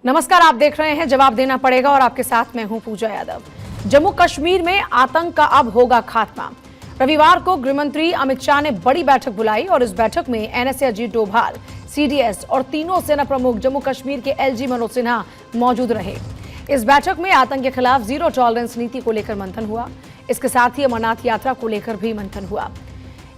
नमस्कार, आप देख रहे हैं जवाब देना पड़ेगा और आपके साथ मैं हूं पूजा यादव। जम्मू कश्मीर में आतंक का अब होगा खात्मा। रविवार को गृहमंत्री अमित शाह ने बड़ी बैठक बुलाई और इस बैठक में एनएसए अजीत डोभाल, सीडीएस और तीनों सेना प्रमुख जम्मू कश्मीर के एलजी मनोज सिन्हा मौजूद रहे। इस बैठक में आतंक के खिलाफ जीरो टॉलरेंस नीति को लेकर मंथन हुआ। इसके साथ ही अमरनाथ यात्रा को लेकर भी मंथन हुआ।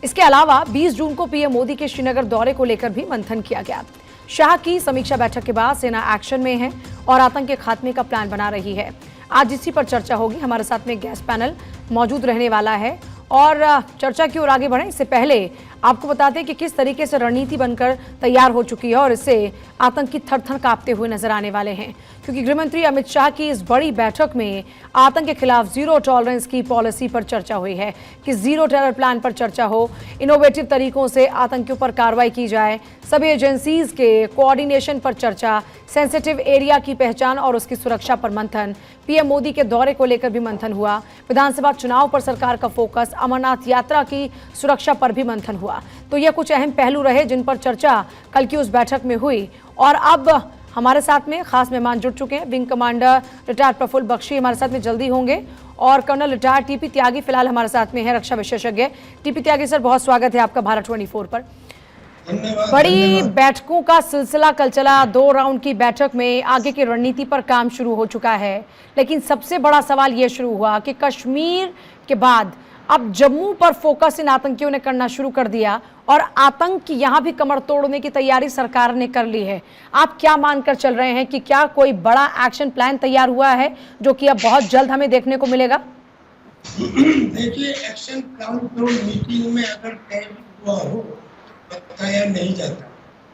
इसके अलावा 20 जून को पीएम मोदी के श्रीनगर दौरे को लेकर भी मंथन किया गया। शाह की समीक्षा बैठक के बाद सेना एक्शन में है और आतंक के खात्मे का प्लान बना रही है। आज इसी पर चर्चा होगी। हमारे साथ में गेस्ट पैनल मौजूद रहने वाला है और चर्चा की ओर आगे बढ़े इससे पहले आपको बता दें कि किस तरीके से रणनीति बनकर तैयार हो चुकी है और इससे आतंकी थर-थर कांपते हुए नजर आने वाले हैं, क्योंकि गृहमंत्री अमित शाह की इस बड़ी बैठक में आतंक के खिलाफ जीरो टॉलरेंस की पॉलिसी पर चर्चा हुई है कि जीरो टेरर प्लान पर चर्चा हो, इनोवेटिव तरीकों से आतंकियों पर कार्रवाई की जाए, सभी एजेंसीज के कोऑर्डिनेशन पर चर्चा, सेंसिटिव एरिया की पहचान और उसकी सुरक्षा पर मंथन, पीएम मोदी के दौरे को लेकर भी मंथन हुआ, विधानसभा चुनाव पर सरकार का फोकस, अमरनाथ यात्रा की सुरक्षा पर भी मंथन हुआ। तो ये कुछ अहम पहलू रहे जिन पर चर्चा कल की उस बैठक में हुई। और अब हमारे साथ में खास मेहमान जुड़ चुके हैं। Wing commander retired Praful Bakshi हमारे साथ में जल्दी होंगे और कर्नल रिटायर्ड टीपी त्यागी फिलहाल हमारे साथ में है, रक्षा विशेषज्ञ। टीपी त्यागी सर, बहुत स्वागत है आपका भारत 24 पर। बड़ी बैठकों का सिलसिला कल चला। 2 राउंड की बैठक में आगे की रणनीति पर काम शुरू हो चुका है, लेकिन सबसे बड़ा सवाल यह शुरू हुआ कि कश्मीर के बाद अब जम्मू पर फोकस इन आतंकियों ने करना शुरू कर दिया और आतंक की यहां भी कमर तोड़ने की तैयारी सरकार ने कर ली है। आप क्या मानकर चल रहे हैं कि क्या कोई बड़ा एक्शन प्लान तैयार हुआ है जो कि अब बहुत जल्द हमें देखने को मिलेगा? देखिए, एक्शन प्लान तो मीटिंग में अगर तय हुआ हो बताया नहीं जाता,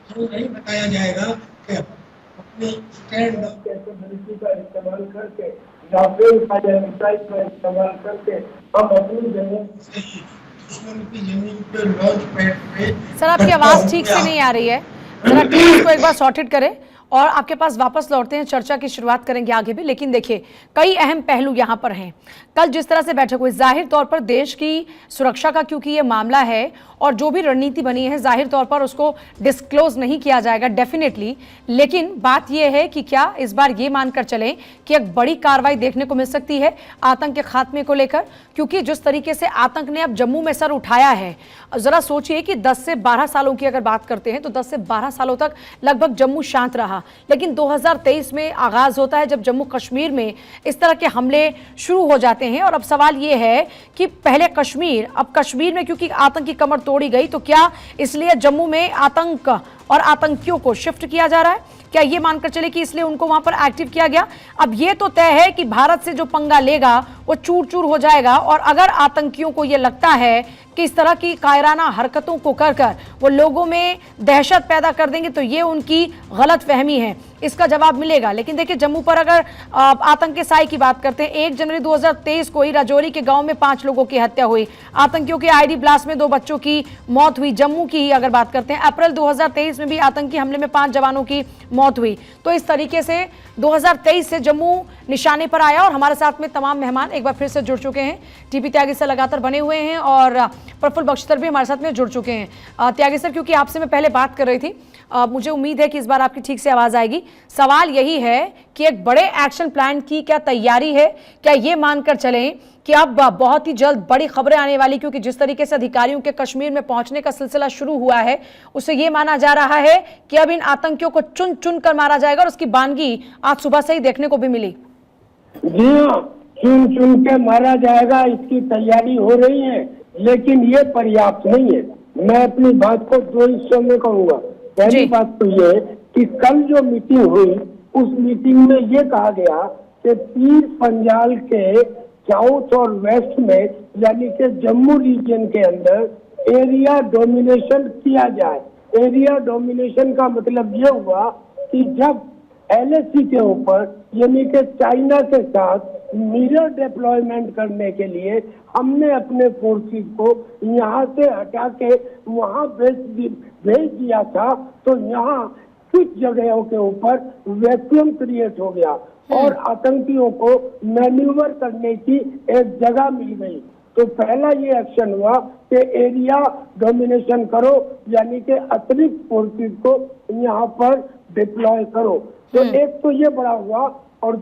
तो नहीं बताया जाएगा कि अपनी स्टैंड ऑफ कैपेबिलिटी का इस्तेमाल करके, राफेल का या मिसाइल का इस्तेमाल करके हम अपनी जमीन से दुश्मन की जमीन पे लॉन्च पैड पे। सर, आपकी आवाज ठीक से नहीं आ रही है, जरा टीम को एक बार सॉर्टेड करें और आपके पास वापस लौटते हैं। चर्चा की शुरुआत करेंगे आगे भी, लेकिन देखिए कई अहम पहलू यहां पर हैं। कल जिस तरह से बैठक हुई, जाहिर तौर पर देश की सुरक्षा का क्योंकि ये मामला है और जो भी रणनीति बनी है जाहिर तौर पर उसको डिस्क्लोज नहीं किया जाएगा डेफिनेटली, लेकिन बात यह है कि क्या इस बार ये मानकर चलें कि एक बड़ी कार्रवाई देखने को मिल सकती है आतंक के खात्मे को लेकर, क्योंकि जिस तरीके से आतंक ने अब जम्मू में सर उठाया है, जरा सोचिए कि 10 से 12 सालों की अगर बात करते हैं तो 10 से 12 सालों तक लगभग जम्मू शांत रहा, लेकिन 2023 में आगाज होता है जब जम्मू कश्मीर में इस तरह के हमले शुरू हो जाते हैं। और अब सवाल यह है कि पहले कश्मीर, अब कश्मीर में क्योंकि आतंक की कमर तोड़ी गई, तो क्या इसलिए जम्मू में आतंक और आतंकियों को शिफ्ट किया जा रहा है? क्या ये मानकर चले कि इसलिए उनको वहां पर एक्टिव किया गया? अब ये तो तय है कि भारत से जो पंगा लेगा वो चूर चूर हो जाएगा, और अगर आतंकियों को ये लगता है कि इस तरह की कायराना हरकतों को कर कर वो लोगों में दहशत पैदा कर देंगे, तो ये उनकी गलत फहमी है, इसका जवाब मिलेगा। लेकिन देखिए, जम्मू पर अगर आतंक के साई की बात करते हैं, 1 जनवरी 2023 को ही राजौरी के गांव में 5 लोगों की हत्या हुई, आतंकियों के आईडी ब्लास्ट में 2 बच्चों की मौत हुई। जम्मू की ही अगर बात करते हैं, अप्रैल 2023 में भी आतंकी हमले में 5 जवानों की मौत हुई। तो इस तरीके से 2023 से जम्मू निशाने पर आया। और हमारे साथ में तमाम मेहमान एक बार फिर से जुड़ चुके हैं। टीपी त्यागी सर लगातार बने हुए हैं और प्रफुल्ल बख्शी सर भी हमारे साथ में जुड़ चुके हैं। त्यागी सर, क्योंकि आपसे मैं पहले बात कर रही थी, मुझे उम्मीद है कि इस बार आपकी ठीक से आवाज आएगी। सवाल यही है कि एक बड़े एक्शन प्लान की क्या तैयारी है? क्या ये मानकर चलें कि अब बहुत ही जल्द बड़ी खबरें आने वाली, क्योंकि जिस तरीके से अधिकारियों के कश्मीर में पहुंचने का सिलसिला शुरू हुआ है, उससे ये माना जा रहा है कि अब इन आतंकियों को चुन चुन कर मारा जाएगा, और उसकी बानगी आज सुबह से ही देखने को भी मिली। जी हाँ, चुन चुन के मारा जाएगा, इसकी तैयारी हो रही है, लेकिन ये पर्याप्त नहीं है। मैं अपनी बात को 2 हिस्सों में कहूंगा। पहली बात तो ये कि कल जो मीटिंग हुई, उस मीटिंग में ये कहा गया कि पीर पंजाल के साउथ और वेस्ट में, यानी कि जम्मू रीजन के अंदर एरिया डोमिनेशन किया जाए। एरिया डोमिनेशन का मतलब ये हुआ कि जब LAC के ऊपर, यानी कि चाइना के साथ मिरर डिप्लॉयमेंट करने के लिए हमने अपने फोर्सेस को यहाँ से हटा के वहाँ भेज दिया था, तो यहाँ कुछ जगहों के ऊपर वैक्यूम क्रिएट हो गया और आतंकियों को मैन्यूवर करने की एक जगह मिल गई। तो पहला ये एक्शन हुआ कि एरिया डोमिनेशन करो, यानी कि अतिरिक्त फोर्सेस को यहाँ पर डिप्लॉय करो। तो एक तो ये बड़ा हुआ, और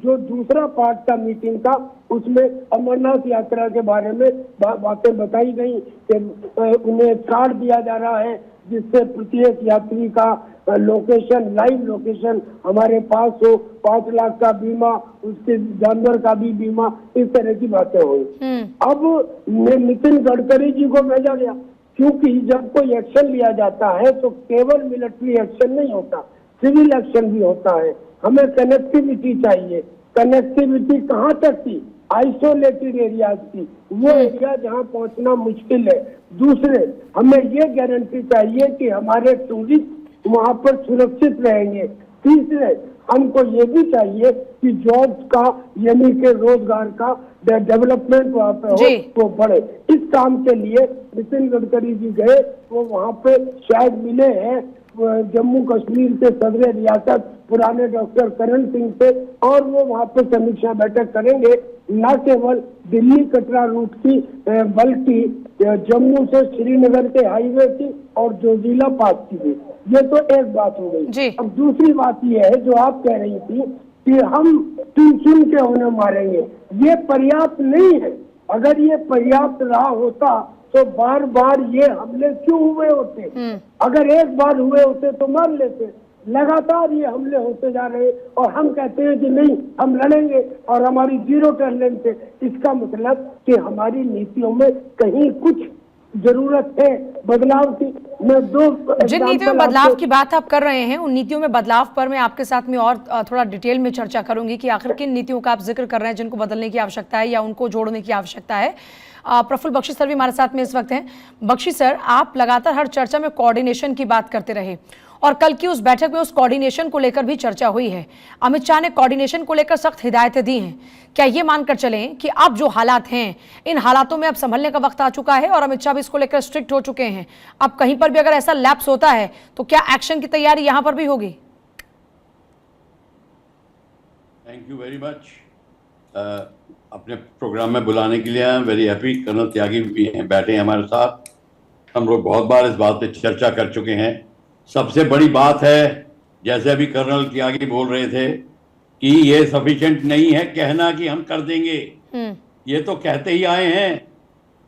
जो दूसरा पार्ट था मीटिंग का, उसमें अमरनाथ यात्रा के बारे में बातें बताई गई कि उन्हें कार्ड दिया जा रहा है जिससे प्रत्येक यात्री का लोकेशन, लाइव लोकेशन हमारे पास हो, 5 लाख का बीमा, उसके जानवर का भी बीमा, इस तरह की बातें हुई। अब नितिन गडकरी जी को भेजा गया, क्योंकि जब कोई एक्शन लिया जाता है तो केवल मिलिट्री एक्शन नहीं होता, सिविल एक्शन भी होता है। हमें कनेक्टिविटी चाहिए। कनेक्टिविटी कहाँ तक थी? आइसोलेटेड एरियाज की, वो एरिया जहाँ पहुँचना मुश्किल है। दूसरे, हमें ये गारंटी चाहिए कि हमारे टूरिस्ट वहाँ पर सुरक्षित रहेंगे। तीसरे, हमको ये भी चाहिए कि जॉब्स का, यानी कि रोजगार का डेवलपमेंट वहाँ पे हो, वो बढ़े। इस काम के लिए नितिन गडकरी जी गए, वो वहाँ पे शायद मिले हैं जम्मू कश्मीर के सदर रियासत पुराने डॉक्टर करण सिंह से, और वो वहाँ पे समीक्षा बैठक करेंगे, न केवल दिल्ली कटरा रूट की बल्कि जम्मू से श्रीनगर के हाईवे की और जोजिला पास की भी। ये तो एक बात हो गई। अब दूसरी बात ये है जो आप कह रही थी कि हम चुन के उन्हें मारेंगे, ये पर्याप्त नहीं है। अगर ये पर्याप्त रहा होता तो बार बार ये हमले क्यों हुए होते? अगर एक बार हुए होते तो मार लेते। लगातार ये हमले होते जा रहे और हम कहते हैं कि नहीं, हम लड़ेंगे और हमारी 0 टॉलरेंस है। इसका मतलब कि हमारी नीतियों में कहीं कुछ जरूरत है बदलाव की। मैं जिन नीतियों में बदलाव की बात आप कर रहे हैं, उन नीतियों में बदलाव पर मैं आपके साथ में और थोड़ा डिटेल में चर्चा करूंगी कि आखिर किन नीतियों का आप जिक्र कर रहे हैं जिनको बदलने की आवश्यकता है या उनको जोड़ने की आवश्यकता है। प्रफुल्ल बख्शी सर भी हमारे साथ में इस वक्त हैं। बख्शी सर, आप लगातार हर चर्चा में कोऑर्डिनेशन की बात करते रहे और कल की उस बैठक में उस कोऑर्डिनेशन को लेकर भी चर्चा हुई है। अमित शाह ने कोऑर्डिनेशन को लेकर सख्त हिदायतें दी हैं। क्या ये मानकर चलें कि अब जो हालात हैं, इन हालातों में अब संभलने का वक्त आ चुका है और अमित शाह भी इसको लेकर स्ट्रिक्ट हो चुके हैं? अब कहीं पर भी अगर ऐसा लैप्स होता है तो क्या एक्शन की तैयारी यहां पर भी होगी? थैंक यू वेरी मच अपने प्रोग्राम में बुलाने के लिए। I am very happy. Colonel Tyagi भी बैठे हैं हमारे साथ। हम लोग बहुत बार इस बात पे चर्चा कर चुके हैं। सबसे बड़ी बात है, जैसे अभी कर्नल त्यागी बोल रहे थे कि ये सफिशिएंट नहीं है कहना कि हम कर देंगे। ये तो कहते ही आए हैं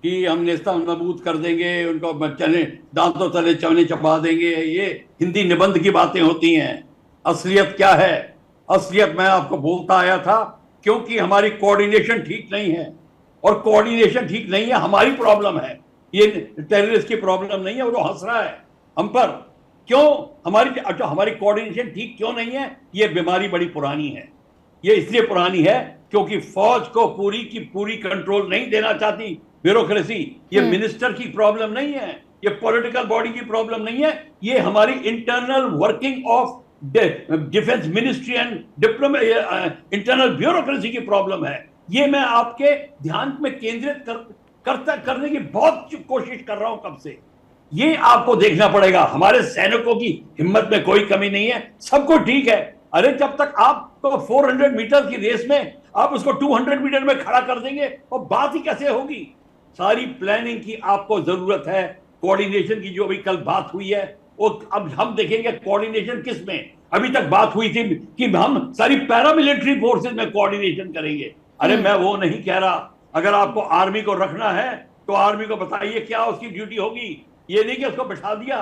कि हम नेस्ता नबूद कर देंगे, उनको चने दांतों तले चवने चबा देंगे। ये हिंदी निबंध की बातें होती हैं। असलियत क्या है? असलियत मैं आपको बोलता आया था, क्योंकि हमारी कोऑर्डिनेशन ठीक नहीं है। और कोऑर्डिनेशन ठीक नहीं है, हमारी प्रॉब्लम है। ये टेररिस्ट की प्रॉब्लम नहीं है। वो तो हंस रहा है हम पर। क्यों हमारी कोऑर्डिनेशन ठीक क्यों नहीं है? ये बीमारी बड़ी पुरानी है। ये इसलिए पुरानी है क्योंकि फौज को पूरी की पूरी कंट्रोल नहीं देना चाहती ब्यूरोक्रेसी। ये मिनिस्टर की प्रॉब्लम नहीं है, ये पॉलिटिकल बॉडी की प्रॉब्लम नहीं है। ये हमारी internal working of defence ministry and internal bureaucracy की प्रॉब्लम है। ये मैं आपके ध्यान में केंद्रित करने की बहुत कोशिश कर रहा हूं कब से। ये आपको देखना पड़ेगा। हमारे सैनिकों की हिम्मत में कोई कमी नहीं है, सब कुछ ठीक है। अरे जब तक आप तो 400 मीटर की रेस में आप उसको 200 मीटर में खड़ा कर देंगे और बात ही कैसे होगी? सारी प्लानिंग की आपको जरूरत है। कोऑर्डिनेशन की जो अभी कल बात हुई है, वो अब हम देखेंगे कोऑर्डिनेशन किस में। अभी तक बात हुई थी कि हम सारी पैरामिलिट्री फोर्सेस में कोऑर्डिनेशन करेंगे। अरे मैं वो नहीं कह रहा। अगर आपको आर्मी को रखना है तो आर्मी को बताइए क्या उसकी ड्यूटी होगी। ये नहीं कि उसको बैठा दिया,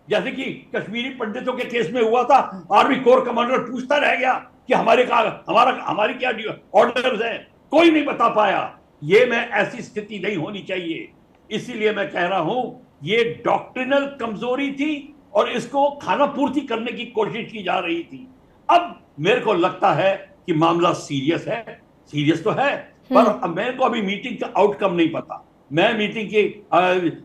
जैसे कि कश्मीरी पंडितों के केस में हुआ था। आर्मी कोर कमांडर पूछता रह गया कि हमारी क्या ऑर्डर्स हैं, कोई नहीं बता पाया। ये मैं ऐसी स्थिति नहीं होनी चाहिए। इसीलिए मैं कह रहा हूं ये डॉक्ट्रिनल कमजोरी थी और इसको खाना पूर्ति करने की कोशिश की जा रही थी। अब मेरे को लगता है कि मामला सीरियस है। सीरियस तो है, पर मेरे को अभी मीटिंग का आउटकम नहीं पता। मैं मीटिंग के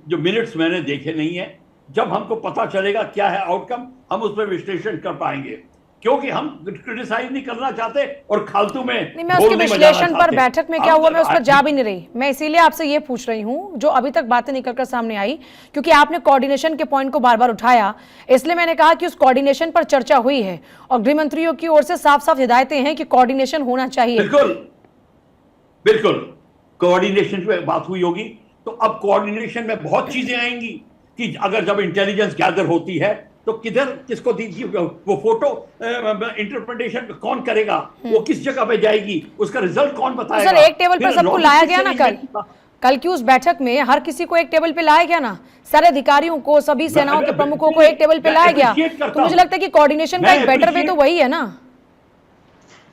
जो मिनट्स मैंने देखे नहीं है। जब हमको पता चलेगा क्या है आउटकम, हम उस पर विश्लेषण कर पाएंगे। क्योंकि हम क्रिटिसाइज नहीं करना चाहते और फालतू में नहीं, मैं उसके विश्लेषण पर बैठक में क्या हुआ मैं उस पर जा भी नहीं रही। मैं इसीलिए आपसे ये पूछ रही हूँ जो अभी तक बातें निकलकर सामने आई, क्योंकि आपने कोऑर्डिनेशन के पॉइंट को बार बार उठाया, इसलिए मैंने कहा कि उस कोऑर्डिनेशन पर चर्चा हुई है और गृह मंत्रियों की ओर से साफ साफ हिदायतें हैं कि कोऑर्डिनेशन होना चाहिए। बिल्कुल कोऑर्डिनेशन पे बात हुई होगी। तो अब कोऑर्डिनेशन में बहुत चीजें आएंगी कि अगर जब इंटेलिजेंस गैदर होती है तो किधर किसको दीजिए वो फोटो इंटरप्रिटेशन कौन करेगा, वो किस जगह पे जाएगी, उसका रिजल्ट कौन तो बताएगा। सर एक टेबल पर फिर सबको लाया गया ना logistics कल की उस बैठक में हर किसी को एक टेबल पे लाया गया ना, सारे अधिकारियों को, सभी सेनाओं के प्रमुखों को एक टेबल पे लाया गया। तो मुझे लगता है कि कोऑर्डिनेशन का एक बेटर वे तो वही है ना।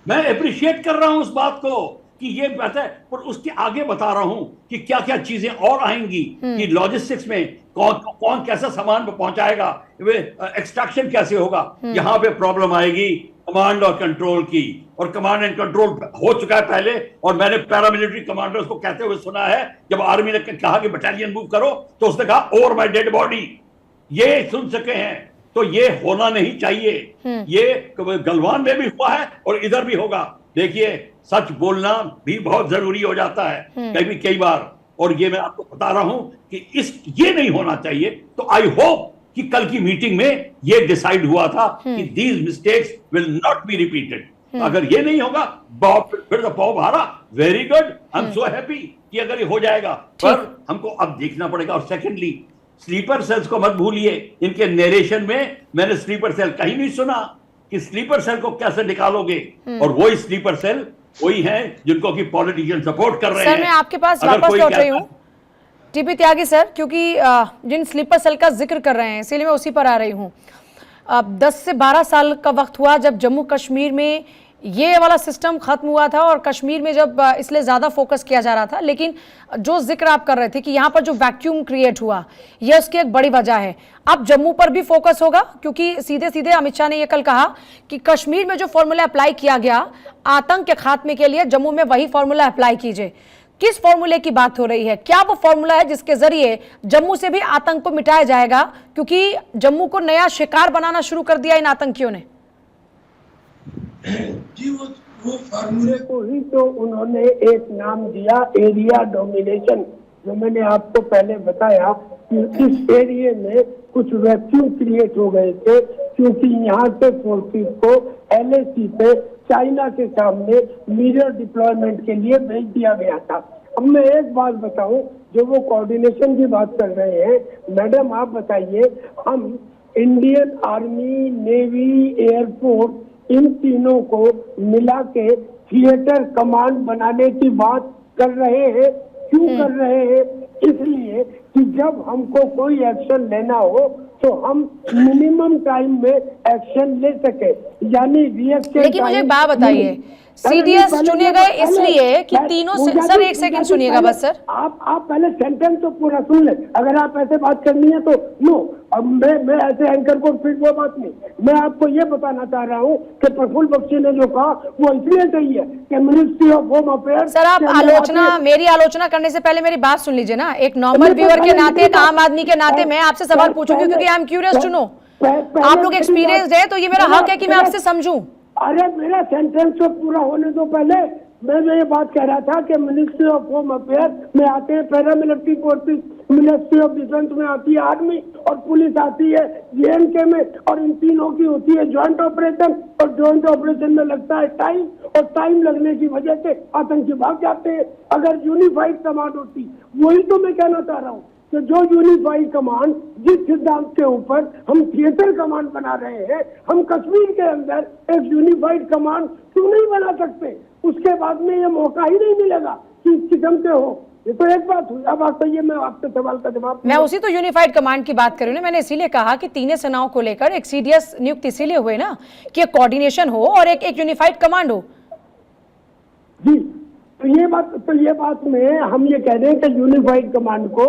मैं अप्रिशिएट कर रहा हूं उस बात को कि ये बात है, पर उसके आगे बता रहा हूं कि क्या क्या चीजें और आएंगी कि लॉजिस्टिक्स में कौन कैसा सामान पहुंचाएगा, एक्सट्रैक्शन कैसे होगा। यहां पे प्रॉब्लम आएगी कमांड और कंट्रोल की, और कमांड एंड कंट्रोल हो चुका है पहले, और मैंने पैरामिलिट्री कमांडर्स को कहते हुए सुना है, जब आर्मी ने कहा कि बटालियन मूव करो तो उसने कहा ओवर माय डेड बॉडी। ये सुन सके हैं, तो ये होना नहीं चाहिए। ये गलवान में भी हुआ है और इधर भी होगा। देखिए, सच बोलना भी बहुत जरूरी हो जाता है कई बार, और ये मैं आपको बता रहा हूं कि ये नहीं होना चाहिए। तो आई होप कि कल की मीटिंग में ये डिसाइड हुआ था कि these mistakes will not be repeated. अगर ये नहीं होगा फिर तो पाव भारा, very good, I am so happy कि अगर ये हो जाएगा, पर हमको अब देखना पड़ेगा। और सेकेंडली, स्लीपर सेल्स को मत भूलिए। इनके नरेशन में मैंने स्लीपर सेल कहीं नहीं सुना कि स्लीपर सेल को कैसे निकालोगे, और वही स्लीपर सेल वही है जिनको कि पॉलिटिशियन सपोर्ट कर रहे हैं। सर मैं आपके पास वापस लौट रही हूँ टीपी त्यागी सर, क्योंकि जिन स्लीपर सेल का जिक्र कर रहे हैं इसीलिए मैं उसी पर आ रही हूँ। 10 से 12 साल का वक्त हुआ जब जम्मू कश्मीर में ये वाला सिस्टम खत्म हुआ था, और कश्मीर में जब इसलिए ज़्यादा फोकस किया जा रहा था। लेकिन जो जिक्र आप कर रहे थे कि यहाँ पर जो वैक्यूम क्रिएट हुआ, यह उसकी एक बड़ी वजह है। अब जम्मू पर भी फोकस होगा, क्योंकि सीधे सीधे अमित शाह ने यह कल कहा कि कश्मीर में जो फॉर्मूला अप्लाई किया गया आतंक के खात्मे के लिए, जम्मू में वही फॉर्मूला अप्लाई कीजिए। किस फॉर्मूले की बात हो रही है? क्या वो फॉर्मूला है जिसके जरिए जम्मू से भी आतंक को मिटाया जाएगा, क्योंकि जम्मू को नया शिकार बनाना शुरू कर दिया इन आतंकियों ने? जी वो फार्मूले को ही तो उन्होंने एक नाम दिया, एरिया डोमिनेशन, जो मैंने आपको पहले बताया कि इस एरिया में कुछ वैक्यूम क्रिएट हो गए थे, क्योंकि यहाँ से फोर्सेस को LAC पे चाइना के सामने मिरर डिप्लॉयमेंट के लिए भेज दिया गया था। अब मैं एक बात बताऊं, जो वो कोऑर्डिनेशन की बात कर रहे हैं, मैडम आप बताइए, हम इंडियन आर्मी, नेवी, एयरफोर्स, इन तीनों को मिला के थिएटर कमांड बनाने की बात कर रहे हैं। क्यों कर रहे हैं? इसलिए कि जब हमको कोई एक्शन लेना हो तो हम मिनिमम टाइम में एक्शन ले सके, यानी रिएक्शन। लेकिन मुझे बात बताइए, CDS चुने गए इसलिए कि तीनों से, सर एक सेकंड सुनिएगा बस सर, आप पहले सेंटेंस तो पूरा सुन ले। अगर आप ऐसे बात करनी है तो नो, अब मैं ऐसे एंकर को फिर वो बात नहीं। मैं आपको ये बताना चाह रहा हूँ कि प्रफुल्ल बख्शी ने जो कहा वो इसलिए सही है कि ministry of home affairs. Sir आप मेरी आलोचना करने से पहले मेरी बात सुन लीजिए ना। एक नॉर्मल व्यूअर के नाते, एक आम आदमी के नाते मैं आपसे सवाल पूछूंगी, क्योंकि I am curious to know. आप लोग एक्सपीरियंस्ड है, तो ये मेरा हक है कि मैं आपसे समझूं। अरे मेरा सेंटेंस तो पूरा होने दो पहले। मैं ये बात कह रहा था कि मिनिस्ट्री ऑफ होम अफेयर में आते हैं paramilitary forces, ministry of defence में आती है आर्मी, और पुलिस आती है JNK में, और इन तीनों की होती है ज्वाइंट ऑपरेशन, और ज्वाइंट ऑपरेशन में लगता है टाइम, और टाइम लगने की वजह से आतंकी भाग जाते हैं। अगर यूनिफाइड कमांड होती, वही तो मैं कहना चाह रहा हूँ कि जो यूनिफाइड कमांड, जिस सिद्धांत के ऊपर हम थिएटर कमांड बना रहे हैं, हम कश्मीर के अंदर एक यूनिफाइड कमांड क्यों नहीं बना सकते? उसके बाद में ये मौका ही नहीं मिलेगा कि इस किस्म के हो। ये तो एक बात हुई। अब आप ये मैं आपके सवाल का जवाब, मैं उसी तो यूनिफाइड कमांड की बात कर रही हूँ। मैंने इसीलिए कहा कि तीनों सेनाओं को लेकर एक CDS नियुक्त इसीलिए हुए ना कि कोऑर्डिनेशन हो और एक यूनिफाइड कमांड हो। जी, तो ये बात में हम ये कह रहे हैं कि यूनिफाइड कमांड को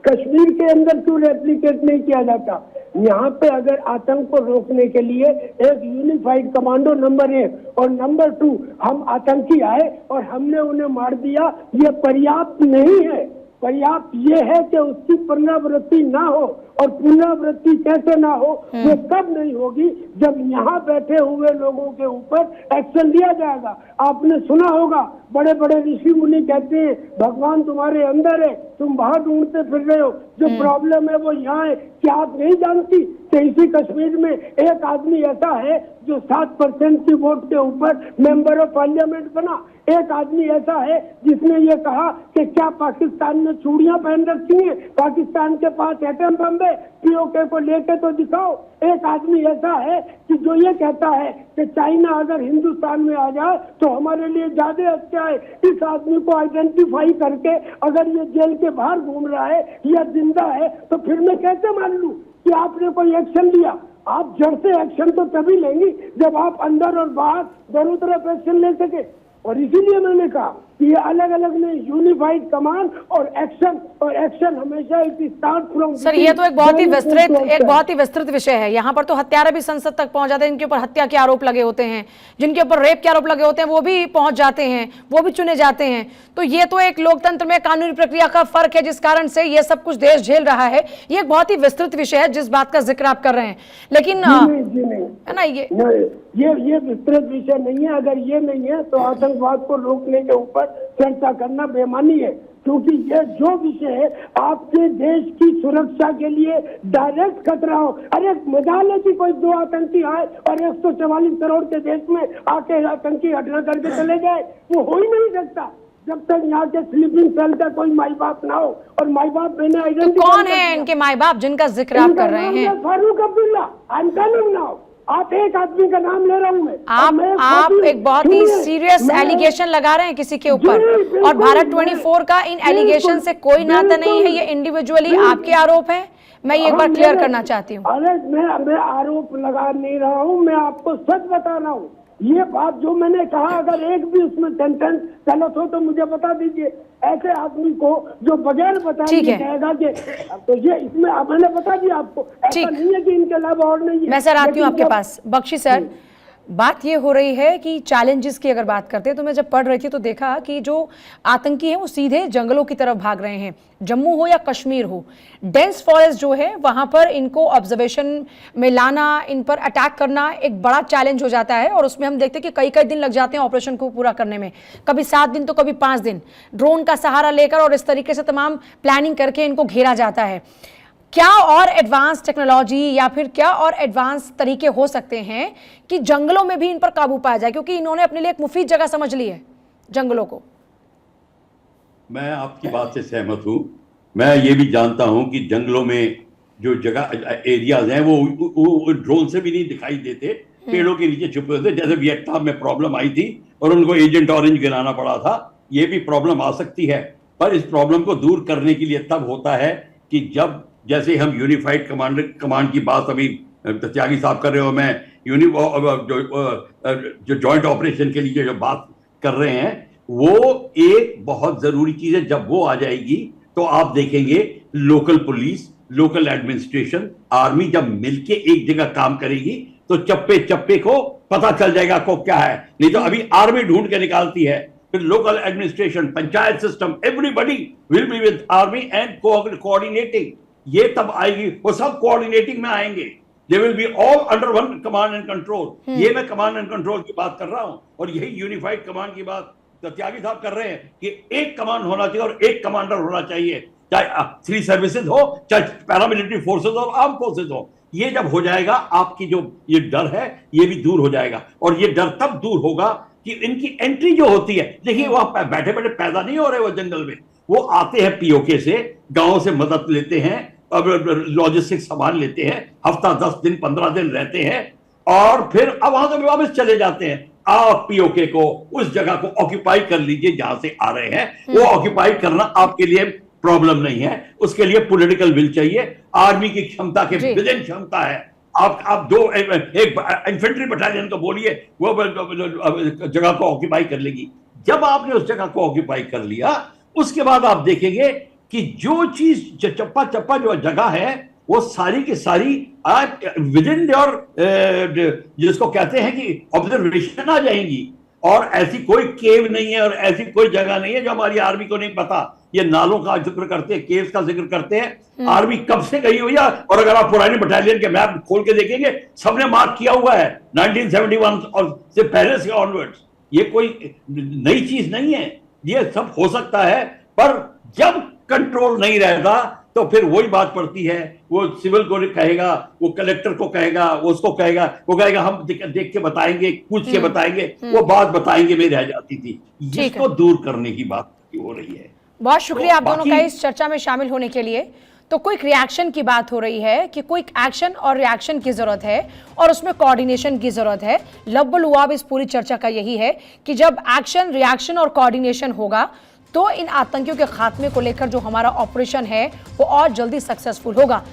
कश्मीर के अंदर क्यों रेप्लिकेट नहीं किया जाता? यहाँ पे अगर आतंक को रोकने के लिए एक यूनिफाइड कमांडो नंबर 1, और नंबर 2 हम आतंकी आए और हमने उन्हें मार दिया, ये पर्याप्त नहीं है। पर्याप्त ये है कि उसकी पुनरावृत्ति ना हो, और पुनरावृत्ति कैसे ना हो वो तब नहीं होगी जब यहाँ बैठे हुए लोगों के ऊपर एक्शन लिया जाएगा। आपने सुना होगा, बड़े बड़े ऋषि मुनि कहते हैं भगवान तुम्हारे अंदर है, तुम बाहर ढूंढते फिर रहे हो, जो प्रॉब्लम है वो यहाँ है। क्या आप नहीं जानती कि इसी कश्मीर में एक आदमी ऐसा है जो 7% की वोट के ऊपर मेंबर ऑफ पार्लियामेंट बना? एक आदमी ऐसा है जिसने ये कहा कि क्या पाकिस्तान ने चूड़ियां पहन रखी हैं, पाकिस्तान के पास एटम बम है, पीओके को लेके तो दिखाओ। एक आदमी ऐसा है कि जो ये कहता है कि चाइना अगर हिंदुस्तान में आ जाए तो हमारे लिए ज्यादा अच्छा है। इस आदमी को आइडेंटिफाई करके अगर ये जेल के बाहर घूम रहा है या जिंदा है तो फिर मैं कैसे मान लूं कि आपने कोई एक्शन लिया? आप जड़ से एक्शन तो तभी लेंगी जब आप अंदर और बाहर दोनों तरफ एक्शन ले सके। और इसीलिए मैंने कहा कि ये अलग अलग नहीं, यूनिफाइड कमांड और एक्शन हमेशा इट स्टार्ट फ्रॉम। सर ये तो एक बहुत ही विस्तृत विषय है। यहाँ पर तो हत्यारे भी संसद तक पहुंच जाते हैं, जिनके ऊपर हत्या के आरोप लगे होते हैं, जिनके ऊपर रेप के आरोप लगे होते हैं, वो भी पहुंच जाते हैं, वो भी चुने जाते हैं। तो ये तो एक लोकतंत्र में कानूनी प्रक्रिया का फर्क है, जिस कारण से ये सब कुछ देश झेल रहा है। ये एक बहुत ही विस्तृत विषय है जिस बात का जिक्र आप कर रहे हैं, लेकिन है ना ये विस्तृत विषय नहीं है। अगर ये नहीं है तो आतंकवाद को रोकने के ऊपर चर्चा करना बेमानी है, क्योंकि ये जो विषय है आपके देश की सुरक्षा के लिए डायरेक्ट खतरा हो। अरे मजाल है कि कोई 2 आतंकी आए और 144 करोड़ के देश में आके आतंकी घटना करके चले जाए, वो हो ही नहीं सकता जब तक यहाँ के स्लीपिंग सेल का कोई माई बाप ना हो। और माई बाप मैंने आइडेंटिफाई कौन है इनके माई बाप जिनका जिक्र आप कर रहे हैं? Farooq Abdullah, I am telling now. आप एक आदमी का नाम ले रहा हूँ मैं। आप एक बहुत ही सीरियस एलिगेशन लगा रहे हैं किसी के ऊपर, और भारत 24 का इन एलिगेशन से कोई नाता नहीं है। ये इंडिविजुअली आपके आरोप हैं, मैं ये एक बार क्लियर करना चाहती हूँ। अरे मैं आरोप लगा नहीं रहा हूँ, मैं आपको सच बता रहा हूँ। ये बात जो मैंने कहा अगर एक भी उसमें सेंटेंस गलत हो तो मुझे बता दीजिए। ऐसे आदमी को जो बगैर बताए कहेगा कि तो ये इसमें मैंने बता दिया आपको। ऐसा नहीं है कि इनके अलावा और नहीं है। मैं सर आती हूँ आपके पास। बख्शी सर, बात ये हो रही है कि चैलेंजेस की अगर बात करते हैं तो मैं जब पढ़ रही थी तो देखा कि जो आतंकी हैं वो सीधे जंगलों की तरफ भाग रहे हैं, जम्मू हो या कश्मीर हो। डेंस फॉरेस्ट जो है वहां पर इनको ऑब्जर्वेशन में लाना, इन पर अटैक करना एक बड़ा चैलेंज हो जाता है, और उसमें हम देखते हैं कि कई कई दिन लग जाते हैं ऑपरेशन को पूरा करने में, कभी 7 दिन तो कभी 5 दिन, ड्रोन का सहारा लेकर और इस तरीके से तमाम प्लानिंग करके इनको घेरा जाता है। क्या और एडवांस टेक्नोलॉजी या फिर क्या और एडवांस तरीके हो सकते हैं कि जंगलों में भी इन पर काबू पाया जाए, क्योंकि इन्होंने अपने लिए एक मुफीद जगह समझ ली है जंगलों को? मैं आपकी बात से सहमत हूं। मैं ये भी जानता हूं कि जंगलों में जो जगह एरियाज हैं वो ड्रोन से भी नहीं दिखाई देते, पेड़ों के नीचे छुपे होते। जैसे वियतनाम में प्रॉब्लम आई थी और उनको एजेंट ऑरेंज गिराना पड़ा था, ये भी प्रॉब्लम आ सकती है। पर इस प्रॉब्लम को दूर करने के लिए तब होता है कि जब, जैसे हम यूनिफाइड कमांड की बात अभी त्यागी साहब कर रहे हो, मैं जो जॉइंट ऑपरेशन के लिए जो बात कर रहे हैं वो एक बहुत जरूरी चीज है। जब वो आ जाएगी तो आप देखेंगे local police, local administration, army जब मिलके एक जगह काम करेगी तो चप्पे चप्पे को पता चल जाएगा को क्या है। नहीं तो अभी आर्मी ढूंढ के निकालती है, फिर local administration, panchayat system, everybody will be with army and coordinating. ये तब आएगी, वो सब कोऑर्डिनेटिंग में आएंगे। They will be all under one command and control. ये मैं कमांड एंड कंट्रोल की बात कर रहा हूं, और यही यूनिफाइड कमांड की बात त्यागी साहब कर रहे हैं कि एक कमांड होना चाहिए और एक कमांडर होना चाहिए, चाहे सिविल सर्विसेज हो, चाहे पैरामिलिट्री फोर्सेज और आर्म फोर्सेज हो। ये जब हो जाएगा आपकी जो ये डर है ये भी दूर हो जाएगा। और ये डर तब दूर होगा कि इनकी एंट्री जो होती है, देखिए वहां बैठे बैठे पैदा नहीं हो रहे वो जंगल में, वो आते हैं पीओके से, गांव से मदद लेते हैं, लॉजिस्टिक सामान लेते हैं, हफ्ता 10 दिन 15 दिन रहते हैं और फिर अब वहां से वापस चले जाते हैं। आप पीओके को उस जगह को ऑक्यूपाई कर लीजिए जहां से आ रहे हैं। वो ऑक्यूपाई करना आपके लिए प्रॉब्लम नहीं है, उसके लिए पॉलिटिकल विल चाहिए। आर्मी की क्षमता के विदिन क्षमता है। आप एक इन्फेंट्री बटालियन को बोलिए वो जगह को ऑक्यूपाई कर लेगी। जब आपने उस जगह को ऑक्यूपाई कर लिया उसके बाद आप देखेंगे कि जो चीज चप्पा चप्पा जो जगह है वो सारी की सारी विद इन योर जिसको कहते हैं कि ऑब्जर्वेशन आ जाएंगी। और ऐसी कोई केव नहीं है और ऐसी कोई जगह नहीं है जो हमारी आर्मी को नहीं पता। ये नालों का जिक्र करते हैं, केव्स का जिक्र करते हैं, आर्मी कब से गई हुई है। और अगर आप पुरानी बटालियन के मैप खोल के देखेंगे सबने मार्क किया हुआ है 1971 और से पहले से ऑनवर्ड्स। ये कोई नई चीज नहीं है, ये सब हो सकता है। पर जब कंट्रोल नहीं रहता तो फिर वही बात पड़ती है, वो सिविल को कहेगा, वो कलेक्टर को कहेगा, वो उसको कहेगा, वो कहेगा हम देख के बताएंगे, पूछ के बताएंगे, वो बात बताएंगे में रह जाती थी। जिसको दूर करने की बात हो रही है। बहुत शुक्रिया आप दोनों का इस चर्चा में शामिल होने के लिए। तो क्विक रिएक्शन की बात हो रही है कि क्विक एक्शन और रिएक्शन की जरूरत है और उसमें कोऑर्डिनेशन की जरूरत है। लव्य लुआब इस पूरी चर्चा का यही है कि जब एक्शन, रिएक्शन और कोऑर्डिनेशन होगा तो इन आतंकियों के खात्मे को लेकर जो हमारा ऑपरेशन है वो और जल्दी सक्सेसफुल होगा।